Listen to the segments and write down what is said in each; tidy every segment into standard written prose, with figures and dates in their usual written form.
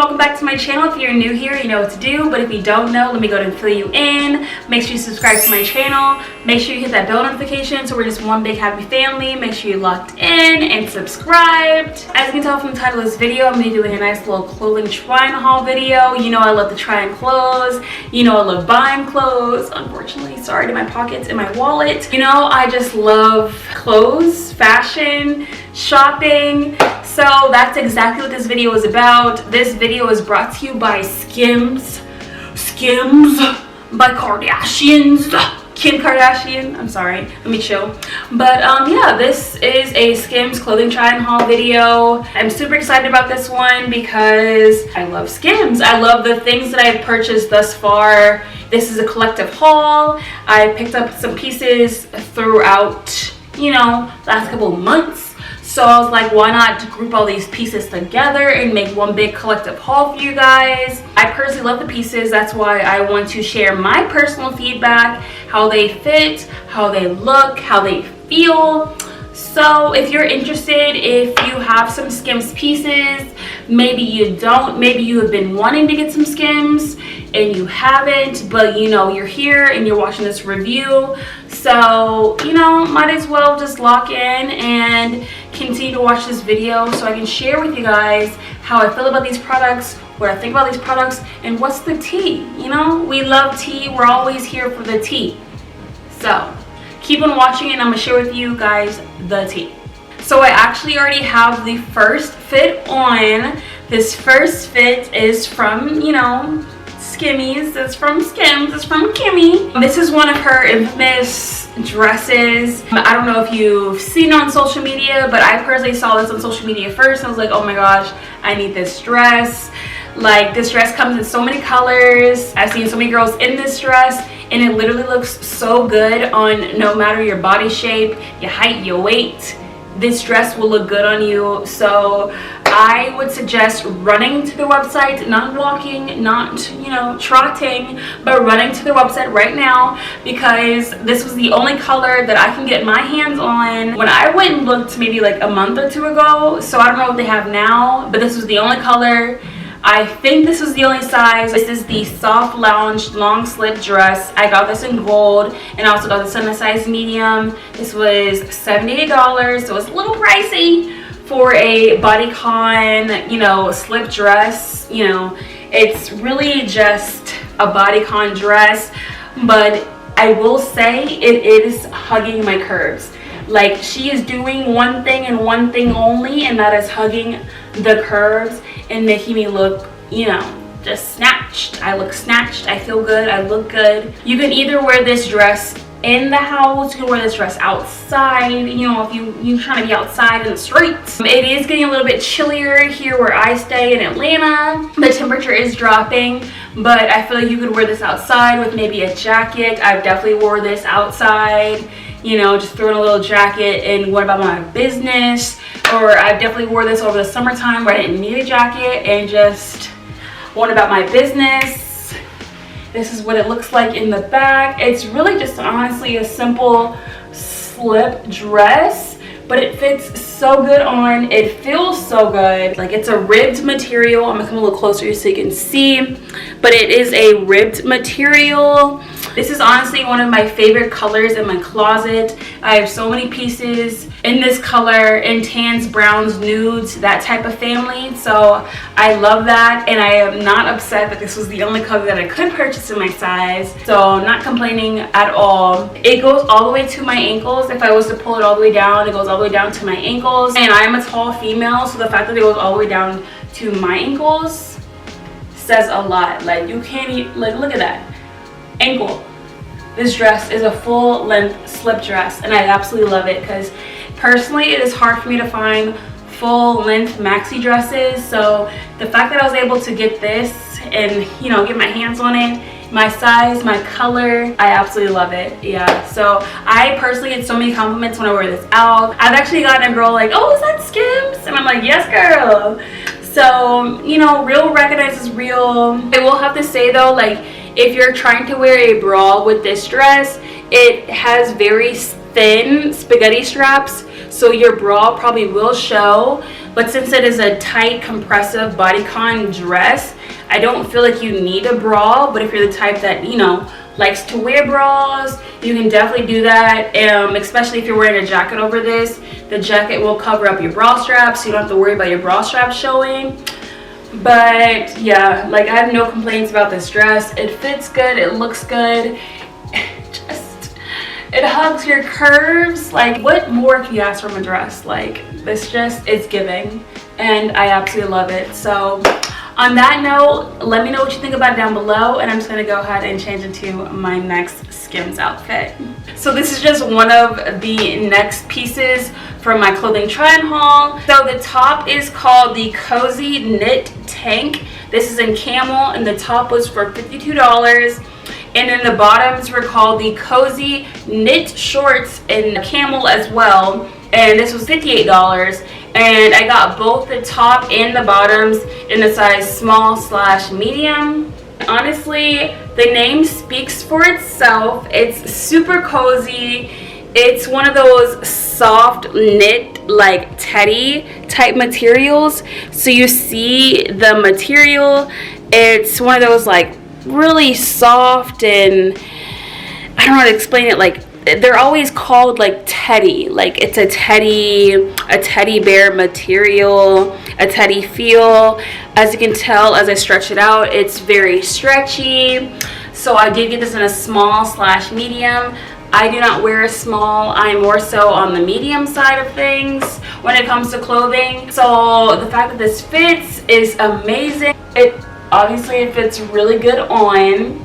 welcome back to my channel. If you're new here, you know what to do, but if you don't know, let me go ahead and fill you in. Make sure you subscribe to my channel. Make sure you hit that bell notification so we're just one big happy family. Make sure you're locked in and subscribed. As you can tell from the title of this video, I'm going to be doing a nice little clothing Tryon haul video. You know I love the Tryon clothes. You know I love buying clothes. Unfortunately, sorry to my pockets and my wallet. You know, I just love clothes, fashion, shopping. So that's exactly what this video is about. This video is brought to you by Skims by Kardashians. Kim Kardashian. I'm sorry, let me chill. But yeah, this is a Skims clothing try and haul video. I'm super excited about this one because I love Skims. I love the things that I've purchased thus far. This is a collective haul. I picked up some pieces throughout, you know, last couple of months. So I was like, why not group all these pieces together and make one big collective haul for you guys. I personally love the pieces. That's why I want to share my personal feedback, how they fit, how they look, how they feel. So if you're interested, if you have some Skims pieces, maybe you don't, maybe you have been wanting to get some Skims and you haven't, but you know you're here and you're watching this review, so you know, might as well just lock in and continue to watch this video so I can share with you guys how I feel about these products, what I think about these products, and what's the tea. You know, we love tea. We're always here for the tea. So keep on watching and I'm gonna share with you guys the tea. So I actually already have the first fit on. This first fit is from, you know, Skimmies. It's from Skims. It's from Kimmy. This is one of her infamous dresses. I don't know if you've seen it on social media, but I personally saw this on social media first. I was like, oh my gosh, I need this dress. Like, this dress comes in so many colors. I've seen so many girls in this dress, and it literally looks so good on no matter your body shape, your height, your weight. This dress will look good on you. So I would suggest running to the website, not walking, not, you know, trotting, but running to the website right now, because this was the only color that I can get my hands on. When I went and looked maybe like a month or two ago, so I don't know what they have now, but this was the only color. I think this was the only size. This is the soft lounge long slip dress. I got this in gold and I also got this in a size medium. This was $78, so it's a little pricey for a bodycon, you know, slip dress. You know, it's really just a bodycon dress, but I will say it is hugging my curves. Like, she is doing one thing and one thing only, and that is hugging the curves and making me look, you know, just snatched. I look snatched, I feel good, I look good. You can either wear this dress in the house, you can wear this dress outside, you know, if you're trying to be outside in the streets. It is getting a little bit chillier here where I stay in Atlanta. The temperature is dropping, but I feel like you could wear this outside with maybe a jacket. I've definitely wore this outside, you know, just throwing a little jacket and what about my business. Or I definitely wore this over the summertime where I didn't need a jacket and just what about my business. This is what it looks like in the back. It's really just honestly a simple slip dress, but it fits so good on. It feels so good. Like, it's a ribbed material. I'm gonna come a little closer so you can see, but it is a ribbed material. This is honestly one of my favorite colors in my closet. I have so many pieces in this color, in tans, browns, nudes, that type of family. So I love that, and I am not upset that this was the only color that I could purchase in my size. So not complaining at all. It goes all the way to my ankles. If I was to pull it all the way down, it goes all the way down to my ankles. And I am a tall female, so the fact that it goes all the way down to my ankles says a lot. Like, you can't even, like, look at that ankle. This dress is a full length slip dress, and I absolutely love it because personally it is hard for me to find full length maxi dresses. So the fact that I was able to get this and, you know, get my hands on it, my size, my color, I absolutely love it. Yeah, so I personally get so many compliments when I wear this out. I've actually gotten a girl like, oh, is that Skims? And I'm like, yes, girl. So, you know, real recognizes real. I will have to say though, like, if you're trying to wear a bra with this dress, it has very thin spaghetti straps, so your bra probably will show. But since it is a tight, compressive bodycon dress, I don't feel like you need a bra. But if you're the type that, you know, likes to wear bras, you can definitely do that. Especially if you're wearing a jacket over this. The jacket will cover up your bra strap, so you don't have to worry about your bra strap showing. But yeah, like, I have no complaints about this dress. It fits good, it looks good. It hugs your curves. Like, what more can you ask from a dress? Like, this just is giving, and I absolutely love it. So on that note, let me know what you think about it down below, and I'm just gonna go ahead and change into my next Skims outfit. So this is just one of the next pieces from my clothing try-on haul. So the top is called the Cozy Knit Tank. This is in camel, and the top was for $52. And then the bottoms were called the Cozy Knit Shorts in camel as well. And this was $58. And I got both the top and the bottoms in the size small/medium. Honestly, the name speaks for itself. It's super cozy. It's one of those soft knit, like teddy type materials. So you see the material, it's one of those like really soft, and I don't know how to explain it. Like, they're always called like teddy, like it's a teddy bear material, a teddy feel. As you can tell, as I stretch it out, it's very stretchy. So I did get this in a small/medium. I do not wear a small. I'm more so on the medium side of things when it comes to clothing. So the fact that this fits is amazing. Obviously it fits really good on.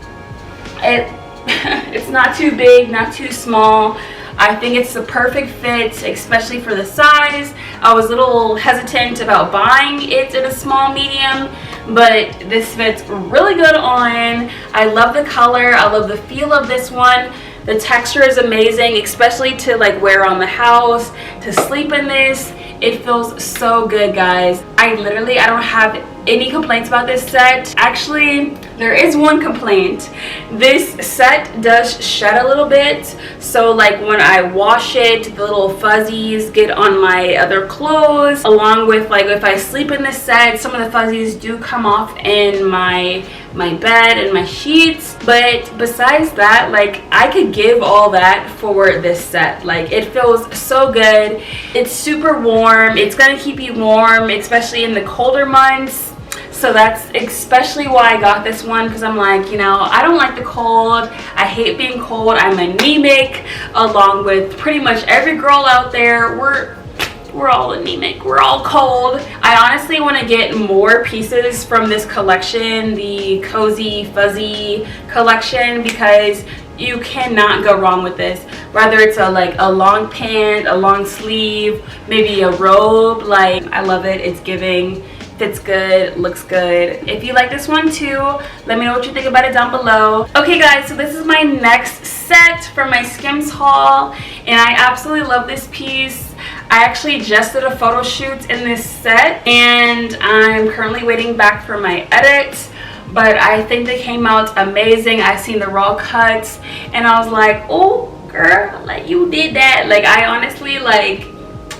It's not too big, not too small. I think it's the perfect fit, especially for the size. I was a little hesitant about buying it in a small medium, but this fits really good on. I love the color, I love the feel of this one. The texture is amazing, especially to like wear around the house, to sleep in this. It feels so good, guys. I don't have any complaints about this set. Actually, there is one complaint. This set does shed a little bit. So like when I wash it, the little fuzzies get on my other clothes. Along with like if I sleep in this set, some of the fuzzies do come off in my bed and my sheets. But besides that, like, I could give all that for this set. Like, it feels so good. It's super warm. It's gonna keep you warm, especially in the colder months. So that's especially why I got this one, because I'm like, you know, I don't like the cold. I hate being cold. I'm anemic, along with pretty much every girl out there. We're all anemic. We're all cold. I honestly want to get more pieces from this collection, the Cozy Fuzzy collection, because you cannot go wrong with this. Whether it's a long pant, a long sleeve, maybe a robe, like, I love it. It's giving. Fits good, looks good. If you like this one too, let me know what you think about it down below. Okay guys, so this is my next set from my Skims haul, and I absolutely love this piece. I actually just did a photo shoot in this set, and I'm currently waiting back for my edit, but I think they came out amazing. I've seen the raw cuts, and I was like, oh girl, like, you did that. Like, I honestly, like,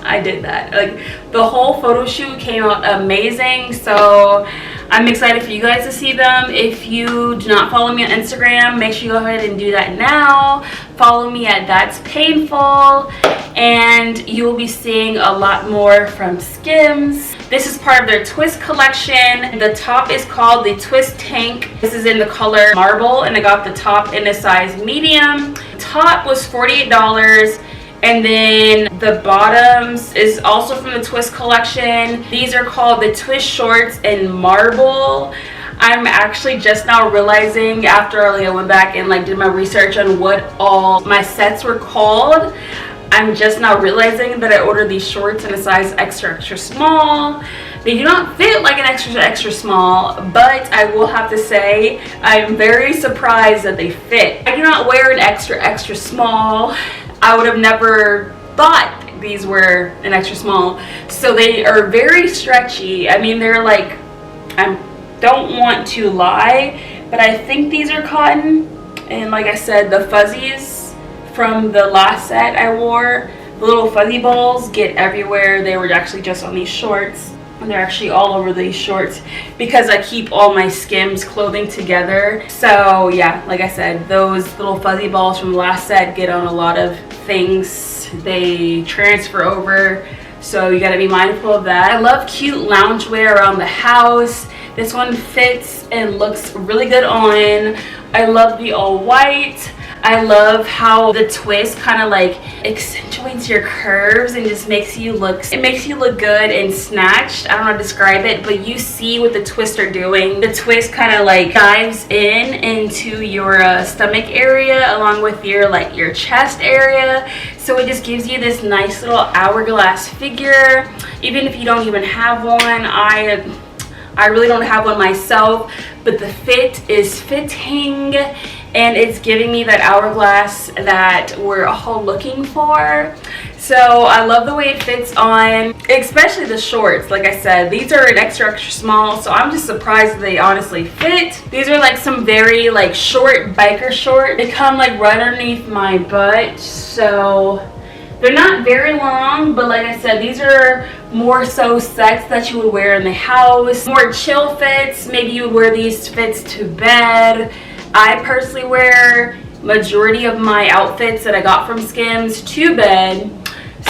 I did that. Like, the whole photo shoot came out amazing, so I'm excited for you guys to see them. If you do not follow me on Instagram, make sure you go ahead and do that now. Follow me at That's Painful, and you will be seeing a lot more from Skims. This is part of their Twist collection. The top is called the Twist Tank. This is in the color Marble, and I got the top in a size medium. The top was $48. And then the bottoms is also from the Twist collection. These are called the Twist Shorts in Marble. I'm actually just now realizing, after I went back and like did my research on what all my sets were called, I'm just now realizing that I ordered these shorts in a size extra small. They do not fit like an extra small, but I will have to say I'm very surprised that they fit. I do not wear an extra small. I would have never thought these were an extra small. So they are very stretchy. I mean, they're like, I don't want to lie, but I think these are cotton. And like I said, the fuzzies from the last set I wore, the little fuzzy balls get everywhere. They were actually just on these shorts. And they're actually all over these shorts because I keep all my Skims clothing together. So yeah, like I said, those little fuzzy balls from the last set get on a lot of things. They transfer over, so you gotta be mindful of that. I love cute loungewear around the house. This one fits and looks really good on. I love the all white. I love how the twist kind of like accentuates your curves and just makes you look good and snatched. I don't know how to describe it, but you see what the twists are doing. The twist kind of like dives into your stomach area along with your chest area. So it just gives you this nice little hourglass figure. Even if you don't even have one, I really don't have one myself, but the fit is fitting and it's giving me that hourglass that we're all looking for. So I love the way it fits on, especially the shorts. Like I said, these are an extra small, so I'm just surprised they honestly fit. These are like some very like short biker short. They come like right underneath my butt, so they're not very long, but like I said, these are more so sets that you would wear in the house. More chill fits. Maybe you would wear these fits to bed. I personally wear majority of my outfits that I got from Skims to bed.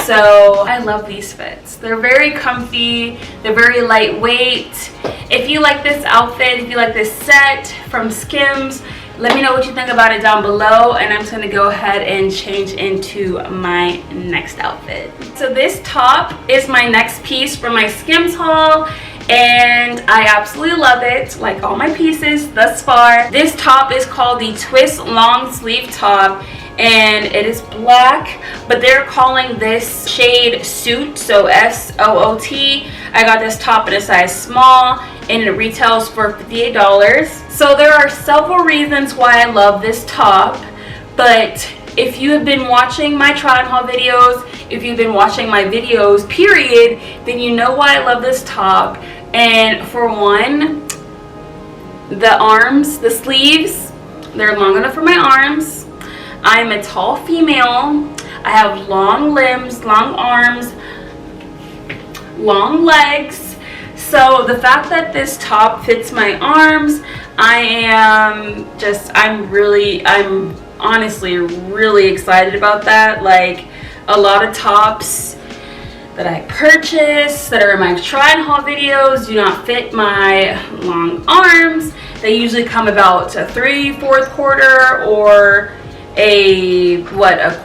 So I love these fits. They're very comfy. They're very lightweight. If you like this outfit, if you like this set from Skims, let me know what you think about it down below, and I'm just gonna go ahead and change into my next outfit. So this top is my next piece from my Skims haul, and I absolutely love it, like all my pieces thus far. This top is called the Twist Long Sleeve Top, and it is black, but they're calling this shade Soot, so S-O-O-T. I got this top in a size small, and it retails for $58. So there are several reasons why I love this top, but if you have been watching my Tryon haul videos, if you've been watching my videos, period, then you know why I love this top. And for one, the arms, the sleeves, they're long enough for my arms. I'm a tall female. I have long limbs, long arms, long legs. So the fact that this top fits my arms, I'm honestly really excited about that. Like, a lot of tops that I purchase that are in my Tryon haul videos do not fit my long arms. They usually come about a 3/4 quarter or a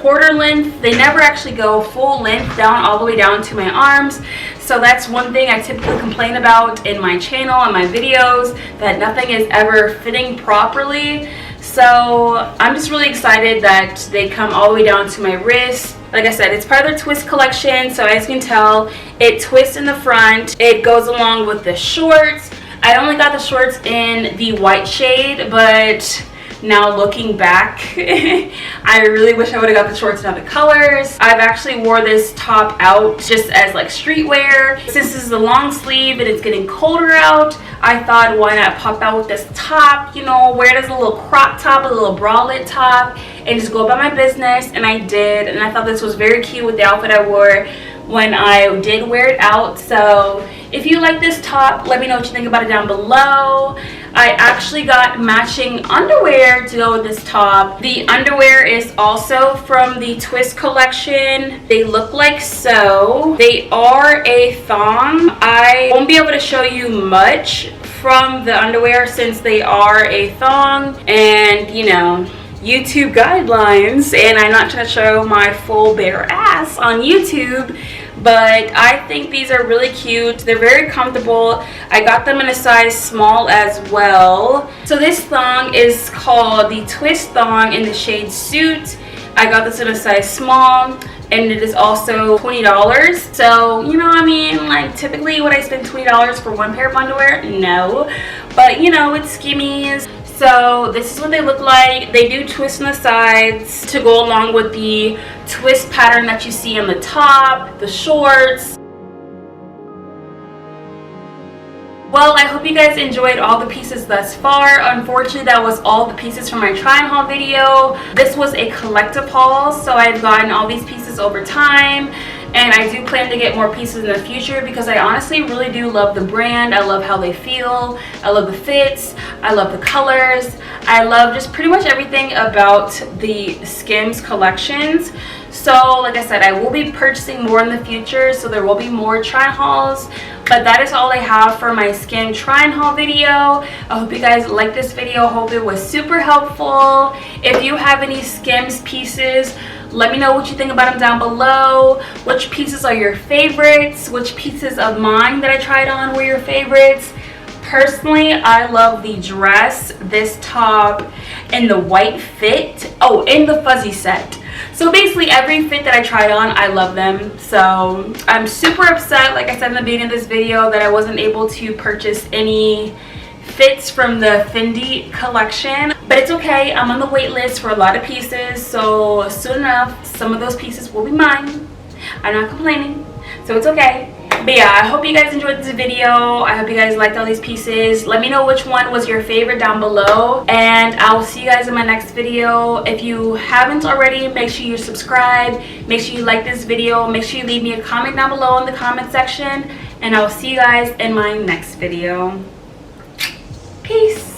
quarter length. They never actually go full length down all the way down to my arms. So that's one thing I typically complain about in my channel and my videos, that nothing is ever fitting properly. So I'm just really excited that they come all the way down to my wrist. Like I said, it's part of their twist collection, so as you can tell, it twists in the front. It goes along with the shorts. I only got the shorts in the white shade, but now looking back, I really wish I would have got the shorts in other colors. I've actually wore this top out just as like streetwear. Since this is a long sleeve and it's getting colder out, I thought, why not pop out with this top, you know, wear it as a little crop top, a little bralette top, and just go about my business. And I did, and I thought this was very cute with the outfit I wore when I did wear it out. So if you like this top, let me know what you think about it down below. I actually got matching underwear to go with this top. The underwear is also from the Twist collection. They look like so. They are a thong. I won't be able to show you much from the underwear since they are a thong, and you know, YouTube guidelines, and I'm not trying to show my full bare ass on YouTube, but I think these are really cute. They're very comfortable. I got them in a size small as well. So this thong is called the Twist Thong in the shade Suit. I got this in a size small, and it is also $20. So, you know, I mean, like, typically would I spend $20 for one pair of underwear? No, but you know, it's Skimmies. So this is what they look like. They do twist on the sides to go along with the twist pattern that you see on the top, the shorts. Well, I hope you guys enjoyed all the pieces thus far. Unfortunately, that was all the pieces from my try-on haul video. This was a collective haul, so I've gotten all these pieces over time, and I do plan to get more pieces in the future because I honestly really do love the brand. I love how they feel. I love the fits. I love the colors. I love just pretty much everything about the Skims collections. So like I said, I will be purchasing more in the future, so there will be more try-on hauls. But that is all I have for my Skims try-on haul video. I hope you guys liked this video. Hope it was super helpful. If you have any Skims pieces, let me know what you think about them down below. Which pieces are your favorites? Which pieces of mine that I tried on were your favorites? Personally, I love the dress, this top, and the white fit. Oh, and the fuzzy set. So basically every fit that I tried on, I love them. So I'm super upset, like I said in the beginning of this video, that I wasn't able to purchase any fits from the FENTY collection. But it's okay, I'm on the wait list for a lot of pieces. So soon enough, some of those pieces will be mine. I'm not complaining, so it's okay. But yeah, I hope you guys enjoyed this video. I hope you guys liked all these pieces. Let me know which one was your favorite down below, and I will see you guys in my next video. If you haven't already, make sure you subscribe, make sure you like this video, make sure you leave me a comment down below in the comment section, and I will see you guys in my next video. Peace.